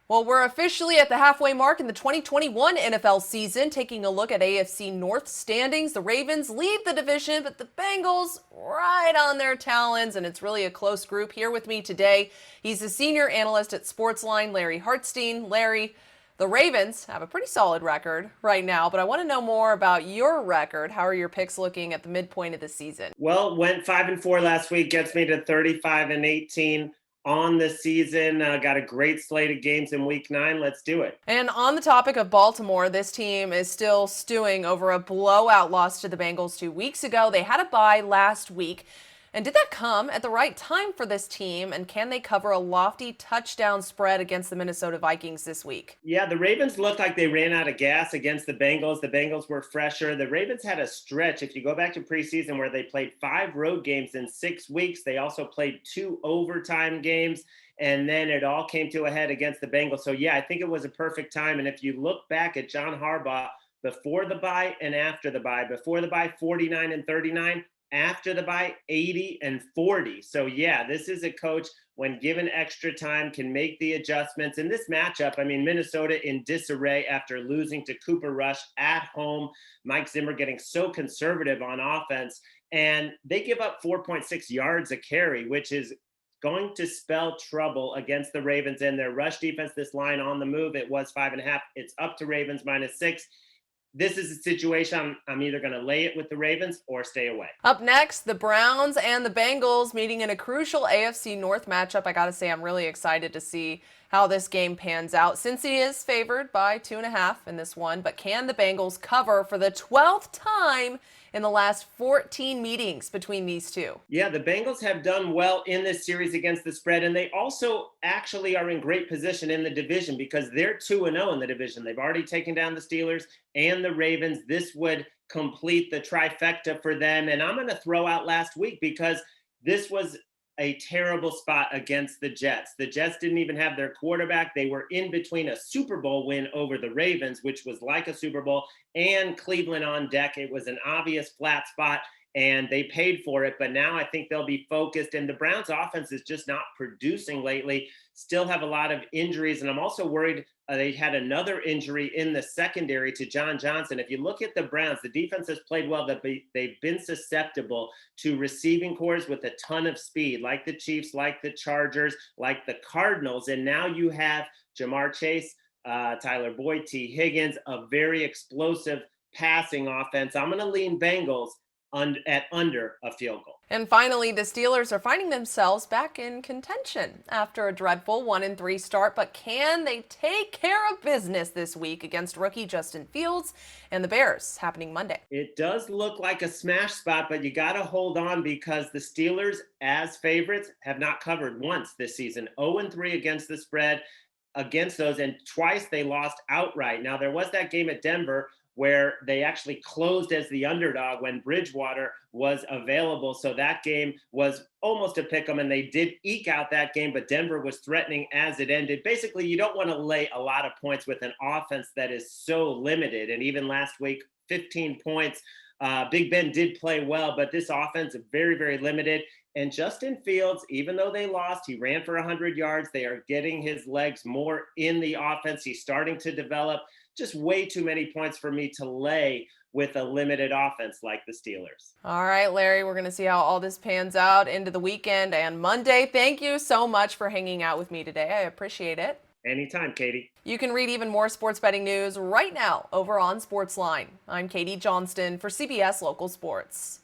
Well, we're officially at the halfway mark in the 2021 NFL season. Taking a look at AFC North standings, the Ravens lead the division, but the Bengals right on their talons, and it's really a close group. Here with me today, he's a senior analyst at SportsLine, Larry Hartstein. Larry, the Ravens have a pretty solid record right now, but I want to know more about your record. How are your picks looking at the midpoint of the season? Well, went 5-4 last week, gets me to 35-18 on the season. Got a great slate of games in week 9. Let's do it. And on the topic of Baltimore, this team is still stewing over a blowout loss to the Bengals 2 weeks ago. They had a bye last week. And did that come at the right time for this team? And can they cover a lofty touchdown spread against the Minnesota Vikings this week? Yeah, the Ravens looked like they ran out of gas against the Bengals. The Bengals were fresher. The Ravens had a stretch. If you go back to preseason where they played 5 road games in 6 weeks, they also played 2 overtime games. And then it all came to a head against the Bengals. So, yeah, I think it was a perfect time. And if you look back at John Harbaugh before the bye and after the bye, before the bye, 49-39, after the bye, 80-40. So, yeah, this is a coach, when given extra time, can make the adjustments. In this matchup, I mean, Minnesota in disarray after losing to Cooper Rush at home. Mike Zimmer getting so conservative on offense. And they give up 4.6 yards a carry, which is going to spell trouble against the Ravens and their rush defense. This line on the move, it was 5.5. It's up to Ravens -6. This is a situation I'm either going to lay it with the Ravens or stay away. Up next, the Browns and the Bengals meeting in a crucial AFC North matchup. I got to say, I'm really excited to see how this game pans out. Cincy is favored by 2.5 in this one, but can the Bengals cover for the 12th time in the last 14 meetings between these two? Yeah, the Bengals have done well in this series against the spread, and they also actually are in great position in the division because they're 2-0 in the division. They've already taken down the Steelers and the Ravens. This would complete the trifecta for them. And I'm going to throw out last week because this was a terrible spot against the Jets. The Jets didn't even have their quarterback. They were in between a Super Bowl win over the Ravens, which was like a Super Bowl, and Cleveland on deck. It was an obvious flat spot, and they paid for it. But now I think they'll be focused. And the Browns offense is just not producing lately. Still have a lot of injuries. And I'm also worried they had another injury in the secondary to Johnston. If you look at the Browns, the defense has played well. They've been susceptible to receiving cores with a ton of speed, like the Chiefs, like the Chargers, like the Cardinals. And now you have Jamar Chase, Tyler Boyd, T. Higgins, a very explosive passing offense. I'm going to lean Bengals at under a field goal. And finally, the Steelers are finding themselves back in contention after a dreadful 1-3 start. But can they take care of business this week against rookie Justin Fields and the Bears, happening Monday? It does look like a smash spot, but you got to hold on because the Steelers, as favorites, have not covered once this season. 0-3 against the spread against those, and twice they lost outright. Now, there was that game at Denver where they actually closed as the underdog when Bridgewater was available. So that game was almost a pick 'em, and they did eke out that game, but Denver was threatening as it ended. Basically, you don't want to lay a lot of points with an offense that is so limited. And even last week, 15 points. Big Ben did play well, but this offense is very, very limited. And Justin Fields, even though they lost, he ran for 100 yards. They are getting his legs more in the offense. He's starting to develop. Just way too many points for me to lay with a limited offense like the Steelers. All right, Larry, we're going to see how all this pans out into the weekend and Monday. Thank you so much for hanging out with me today. I appreciate it. Anytime, Katie. You can read even more sports betting news right now over on Sportsline. I'm Katie Johnston for CBS Local Sports.